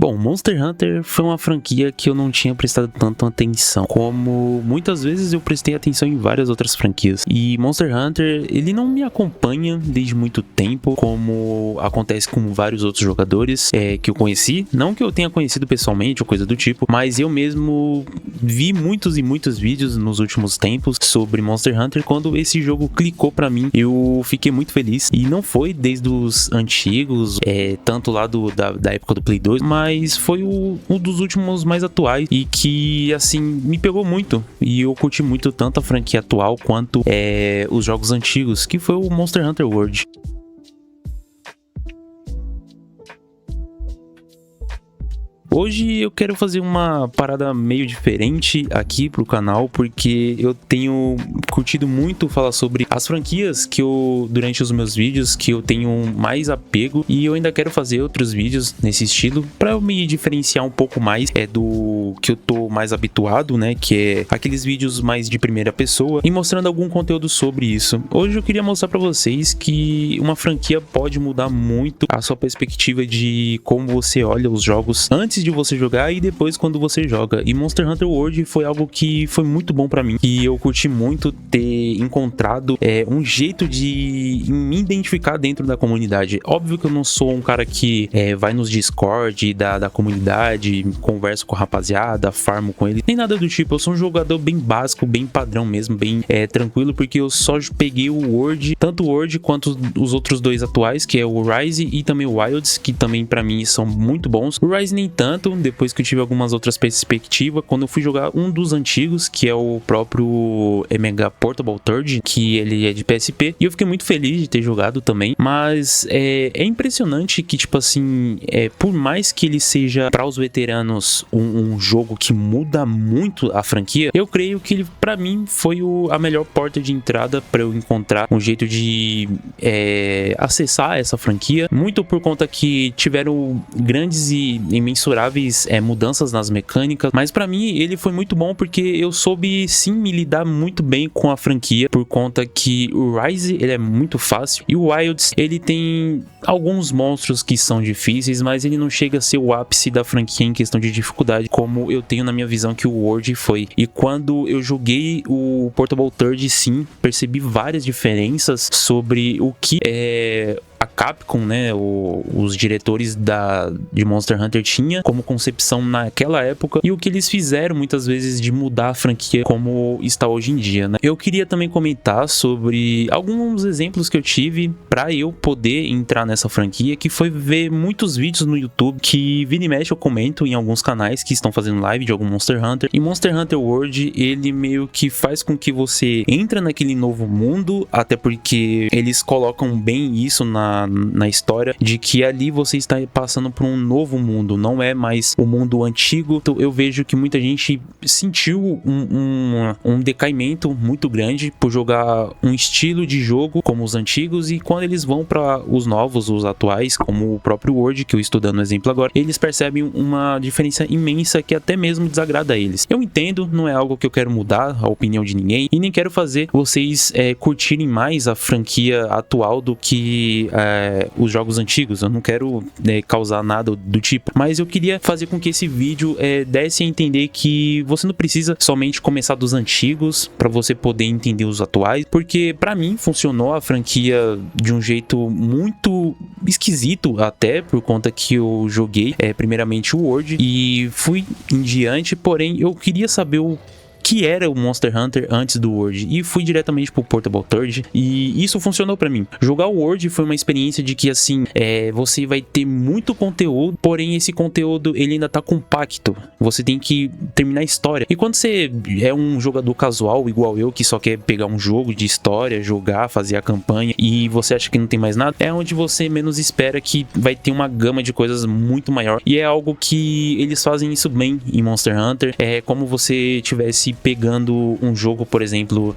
Bom, Monster Hunter foi uma franquia que eu não tinha prestado tanta atenção, como muitas vezes eu prestei atenção em várias outras franquias. E Monster Hunter, ele não me acompanha desde muito tempo, como acontece com vários outros jogadores que eu conheci. Não que eu tenha conhecido pessoalmente ou coisa do tipo, mas eu mesmo vi muitos e muitos vídeos nos últimos tempos sobre Monster Hunter. Quando esse jogo clicou pra mim, eu fiquei muito feliz. E não foi desde os antigos, tanto lá da época do Play 2, mas foi um dos últimos mais atuais e que, assim, me pegou muito. E eu curti muito tanto a franquia atual quanto os jogos antigos, que foi o Monster Hunter World. Hoje eu quero fazer uma parada meio diferente aqui pro canal, porque eu tenho curtido muito falar sobre as franquias que eu, durante os meus vídeos, que eu tenho mais apego, e eu ainda quero fazer outros vídeos nesse estilo, pra eu me diferenciar um pouco mais do que eu tô mais habituado, né, que é aqueles vídeos mais de primeira pessoa, e mostrando algum conteúdo sobre isso. Hoje eu queria mostrar pra vocês que uma franquia pode mudar muito a sua perspectiva de como você olha os jogos antes de você jogar e depois quando você joga. E Monster Hunter World foi algo que foi muito bom pra mim, e eu curti muito ter encontrado um jeito de me identificar dentro da comunidade. Óbvio que eu não sou um cara que vai nos Discord da comunidade, converso com a rapaziada, farmo com ele, nem nada do tipo. Eu sou um jogador bem básico, bem padrão mesmo, bem tranquilo, porque eu só peguei o World, tanto o World quanto os outros dois atuais, que é o Rise e também o Wilds, que também pra mim são muito bons. O Rise nem tanto, depois que eu tive algumas outras perspectivas, quando eu fui jogar um dos antigos, que é o próprio Mega Portable Third, que ele é de PSP, e eu fiquei muito feliz de ter jogado também. Mas é impressionante que, tipo assim, por mais que ele seja para os veteranos um jogo que muda muito a franquia, eu creio que ele, pra mim, foi a melhor porta de entrada para eu encontrar um jeito de acessar essa franquia, muito por conta que tiveram grandes e imensuráveis mudanças nas mecânicas, mas pra mim ele foi muito bom porque eu soube sim me lidar muito bem com a franquia, por conta que o Rise ele é muito fácil e o Wilds ele tem alguns monstros que são difíceis, mas ele não chega a ser o ápice da franquia em questão de dificuldade, como eu tenho na minha visão que o World foi. E quando eu joguei o Portable Third, sim, percebi várias diferenças sobre o que a Capcom, né, os diretores de Monster Hunter tinha como concepção naquela época, e o que eles fizeram muitas vezes de mudar a franquia como está hoje em dia, né? Eu queria também comentar sobre alguns exemplos que eu tive para eu poder entrar nessa franquia, que foi ver muitos vídeos no YouTube, que vira e mexe eu comento em alguns canais que estão fazendo live de algum Monster Hunter, e Monster Hunter World, ele meio que faz com que você entra naquele novo mundo, até porque eles colocam bem isso na história, de que ali você está passando por um novo mundo, não é mais o mundo antigo. Então, eu vejo que muita gente sentiu um decaimento muito grande por jogar um estilo de jogo como os antigos, e quando eles vão para os novos, os atuais, como o próprio World, que eu estou dando exemplo agora, eles percebem uma diferença imensa que até mesmo desagrada a eles. Eu entendo, não é algo que eu quero mudar a opinião de ninguém, e nem quero fazer vocês curtirem mais a franquia atual do que os jogos antigos. Eu não quero causar nada do tipo, mas eu queria fazer com que esse vídeo desse a entender que você não precisa somente começar dos antigos para você poder entender os atuais, porque para mim funcionou a franquia de um jeito muito esquisito, até por conta que eu joguei primeiramente o World e fui em diante, porém eu queria saber o que era o Monster Hunter antes do World, e fui diretamente pro Portable Third, e isso funcionou pra mim. Jogar o World foi uma experiência de que, assim, você vai ter muito conteúdo, porém esse conteúdo ele ainda tá compacto, você tem que terminar a história. E quando você é um jogador casual igual eu, que só quer pegar um jogo de história, jogar, fazer a campanha, e você acha que não tem mais nada, é onde você menos espera que vai ter uma gama de coisas muito maior, e é algo que eles fazem isso bem em Monster Hunter. É como você tivesse pegando um jogo, por exemplo,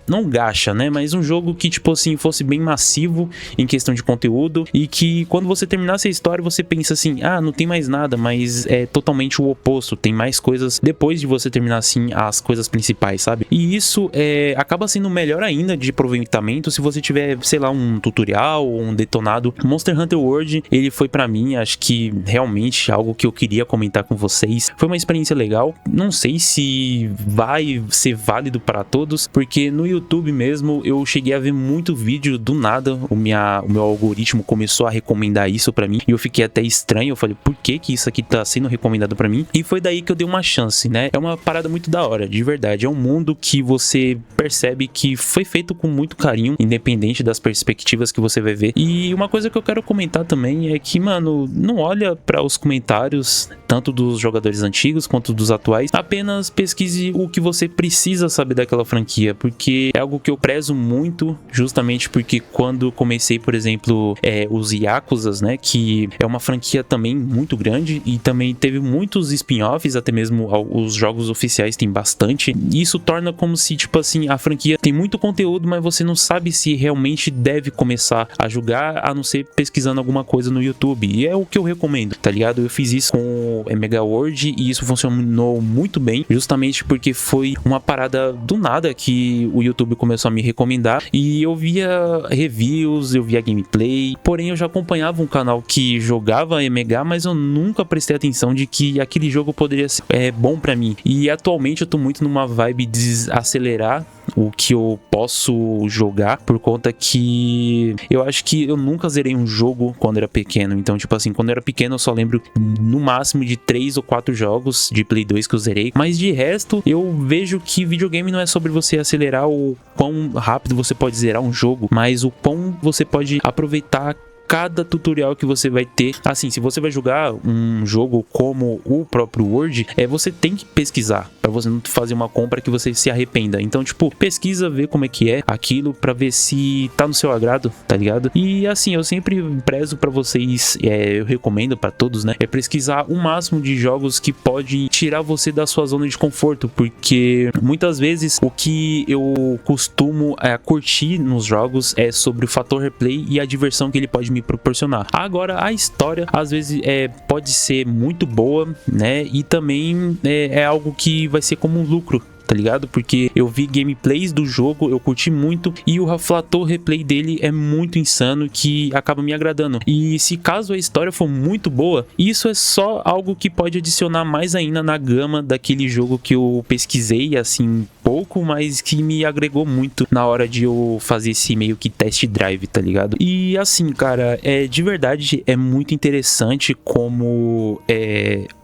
não gacha, né? Mas um jogo que, tipo assim, fosse bem massivo em questão de conteúdo e que quando você terminasse a história, você pensa assim, não tem mais nada, mas é totalmente o oposto, tem mais coisas depois de você terminar, assim, as coisas principais, sabe? E isso acaba sendo melhor ainda de aproveitamento se você tiver, sei lá, um tutorial ou um detonado. Monster Hunter World, ele foi pra mim, acho que realmente algo que eu queria comentar com vocês. Foi uma experiência legal, não sei se vai ser válido para todos, porque no YouTube mesmo eu cheguei a ver muito vídeo do nada, o meu algoritmo começou a recomendar isso pra mim e eu fiquei até estranho, eu falei, por que isso aqui tá sendo recomendado pra mim? E foi daí que eu dei uma chance, né? É uma parada muito da hora, de verdade, é um mundo que você percebe que foi feito com muito carinho, independente das perspectivas que você vai ver. E uma coisa que eu quero comentar também é que, mano, não olha para os comentários, tanto dos jogadores antigos quanto dos atuais, apenas pesquise o que você precisa saber daquela franquia, porque é algo que eu prezo muito, justamente porque quando comecei, por exemplo, os Yakuzas, né, que é uma franquia também muito grande e também teve muitos spin-offs, até mesmo os jogos oficiais tem bastante, e isso torna como se, tipo assim, a franquia tem muito conteúdo, mas você não sabe se realmente deve começar a jogar, a não ser pesquisando alguma coisa no YouTube, e é o que eu recomendo, tá ligado? Eu fiz isso com Mega World e isso funcionou muito bem, justamente porque foi uma parada do nada que o YouTube começou a me recomendar e eu via reviews, eu via gameplay, porém eu já acompanhava um canal que jogava MH, mas eu nunca prestei atenção de que aquele jogo poderia ser bom pra mim, e atualmente eu tô muito numa vibe de acelerar o que eu posso jogar, por conta que eu acho que eu nunca zerei um jogo quando era pequeno. Então, tipo assim, quando eu era pequeno eu só lembro no máximo de 3 ou 4 jogos de Play 2 que eu zerei, mas de resto eu vejo que videogame não é sobre você acelerar o quão rápido você pode zerar um jogo, mas o quão você pode aproveitar cada tutorial que você vai ter. Assim, se você vai jogar um jogo como o próprio Word, você tem que pesquisar, pra você não fazer uma compra que você se arrependa. Então, tipo, pesquisa, vê como é que é aquilo, pra ver se tá no seu agrado, tá ligado? E assim, eu sempre prezo pra vocês, eu recomendo pra todos, né, pesquisar o máximo de jogos que pode tirar você da sua zona de conforto, porque muitas vezes o que eu costumo curtir nos jogos é sobre o fator replay e a diversão que ele pode me proporcionar. Agora, a história às vezes pode ser muito boa, né? E também é algo que vai ser como um lucro, tá ligado? Porque eu vi gameplays do jogo, eu curti muito e o fator replay dele é muito insano, que acaba me agradando. E se caso a história for muito boa, isso é só algo que pode adicionar mais ainda na gama daquele jogo que eu pesquisei, assim, pouco, mas que me agregou muito na hora de eu fazer esse meio que test drive, tá ligado? E assim, cara, de verdade é muito interessante como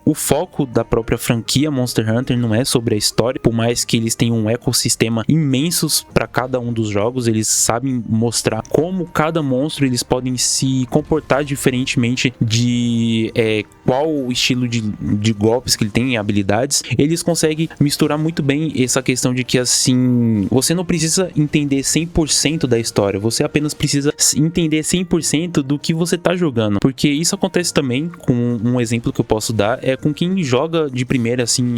o foco da própria franquia Monster Hunter não é sobre a história, por mais que eles tenham um ecossistema imensos para cada um dos jogos, eles sabem mostrar como cada monstro eles podem se comportar diferentemente de qual o estilo de golpes que ele tem, habilidades. Eles conseguem misturar muito bem essa questão de que, assim, você não precisa entender 100% da história, você apenas precisa entender 100% do que você tá jogando, porque isso acontece também com um exemplo que eu posso dar, com quem joga de primeira, assim,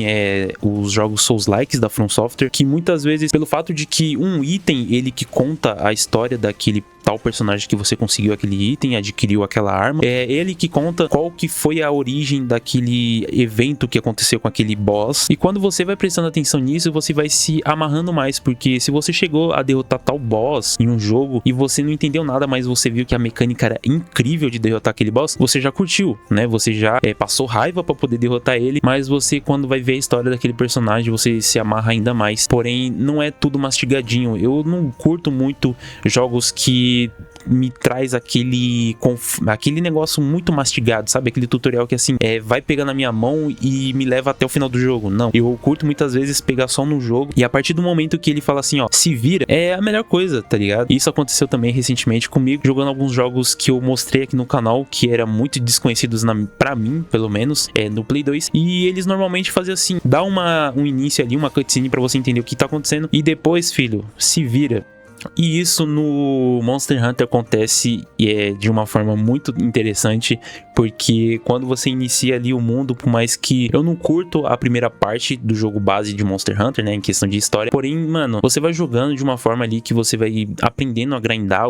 os jogos Souls-likes da From Software, que muitas vezes, pelo fato de que um item, ele que conta a história daquele tal personagem que você conseguiu aquele item, adquiriu aquela arma, ele que conta qual que foi a origem daquele evento que aconteceu com aquele boss, e quando você vai prestando atenção nisso, você vai se amarrando mais, porque se você chegou a derrotar tal boss em um jogo e você não entendeu nada, mas você viu que a mecânica era incrível de derrotar aquele boss, você já curtiu, né? Você já passou raiva pra poder derrotar ele, mas você, quando vai ver a história daquele personagem, você se amarra ainda mais. Porém, não é tudo mastigadinho. Eu não curto muito jogos que me traz aquele negócio muito mastigado, sabe? Aquele tutorial que, assim, vai pegar na minha mão e me leva até o final do jogo. Não, eu curto muitas vezes pegar só no jogo, e a partir do momento que ele fala assim, ó, se vira, é a melhor coisa, tá ligado? Isso aconteceu também recentemente comigo, jogando alguns jogos que eu mostrei aqui no canal, que eram muito desconhecidos pra mim, pelo menos, no Play 2, e eles normalmente faziam assim, dá um início ali, uma cutscene pra você entender o que tá acontecendo, e depois, filho, se vira. E isso no Monster Hunter acontece de uma forma muito interessante, porque quando você inicia ali o mundo, por mais que eu não curto a primeira parte do jogo base de Monster Hunter, né, em questão de história, porém, mano, você vai jogando de uma forma ali que você vai aprendendo a grindar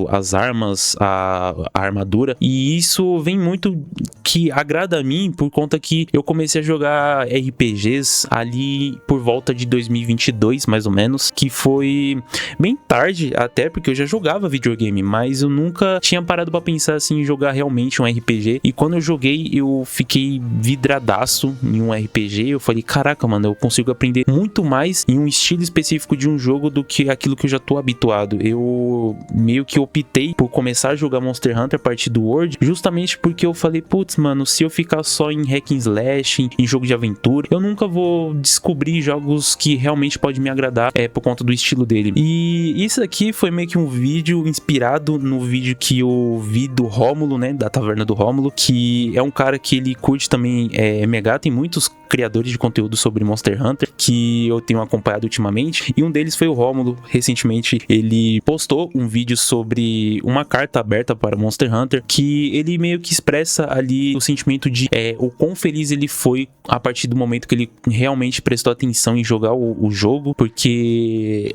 as armas, a armadura, e isso vem muito que agrada a mim por conta que eu comecei a jogar RPGs ali por volta de 2022, mais ou menos, que foi bem tarde até, porque eu já jogava videogame, mas eu nunca tinha parado pra pensar assim em jogar realmente um RPG, e quando eu joguei eu fiquei vidradaço em um RPG. Eu falei, caraca, mano, eu consigo aprender muito mais em um estilo específico de um jogo do que aquilo que eu já tô habituado. Eu meio que optei por começar a jogar Monster Hunter a partir do World, justamente porque eu falei, putz, mano, se eu ficar só em hack and slash, em jogo de aventura, eu nunca vou descobrir jogos que realmente podem me agradar por conta do estilo dele. E isso aqui foi meio que um vídeo inspirado no vídeo que eu vi do Rômulo, né, da Taverna do Rômulo, que é um cara que ele curte também MH, tem muitos criadores de conteúdo sobre Monster Hunter que eu tenho acompanhado ultimamente, e um deles foi o Rômulo. Recentemente ele postou um vídeo sobre uma carta aberta para Monster Hunter, que ele meio que expressa ali o sentimento de o quão feliz ele foi a partir do momento que ele realmente prestou atenção em jogar o jogo, porque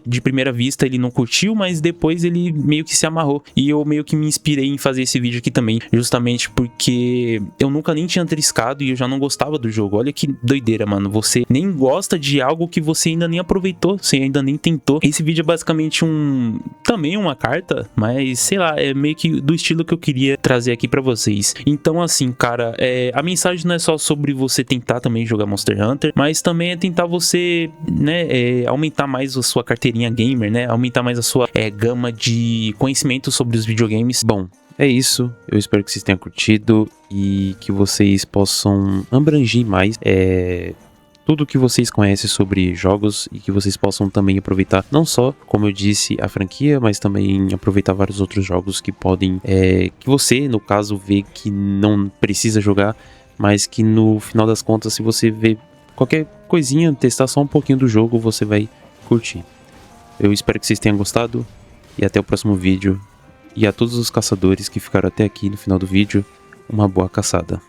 de primeira vista ele não curtiu, mas depois ele meio que se amarrou, e eu meio que me inspirei em fazer esse vídeo aqui também, justamente porque eu nunca nem tinha triscado e eu já não gostava do jogo. Olha que doideira, mano, você nem gosta de algo que você ainda nem aproveitou, você ainda nem tentou. Esse vídeo é basicamente também uma carta, mas sei lá, é meio que do estilo que eu queria trazer aqui pra vocês. Então assim, cara, a mensagem não é só sobre você tentar também jogar Monster Hunter, mas também é tentar você, né, aumentar mais a sua carteirinha gamer, né, aumentar mais a sua gama de conhecimento sobre os videogames. Bom, é isso, eu espero que vocês tenham curtido e que vocês possam abranger mais tudo que vocês conhecem sobre jogos, e que vocês possam também aproveitar, não só, como eu disse, a franquia, mas também aproveitar vários outros jogos que podem, que você, no caso, vê que não precisa jogar, mas que no final das contas, se você ver qualquer coisinha, testar só um pouquinho do jogo, você vai curtir. Eu espero que vocês tenham gostado, e até o próximo vídeo. E a todos os caçadores que ficaram até aqui no final do vídeo, uma boa caçada.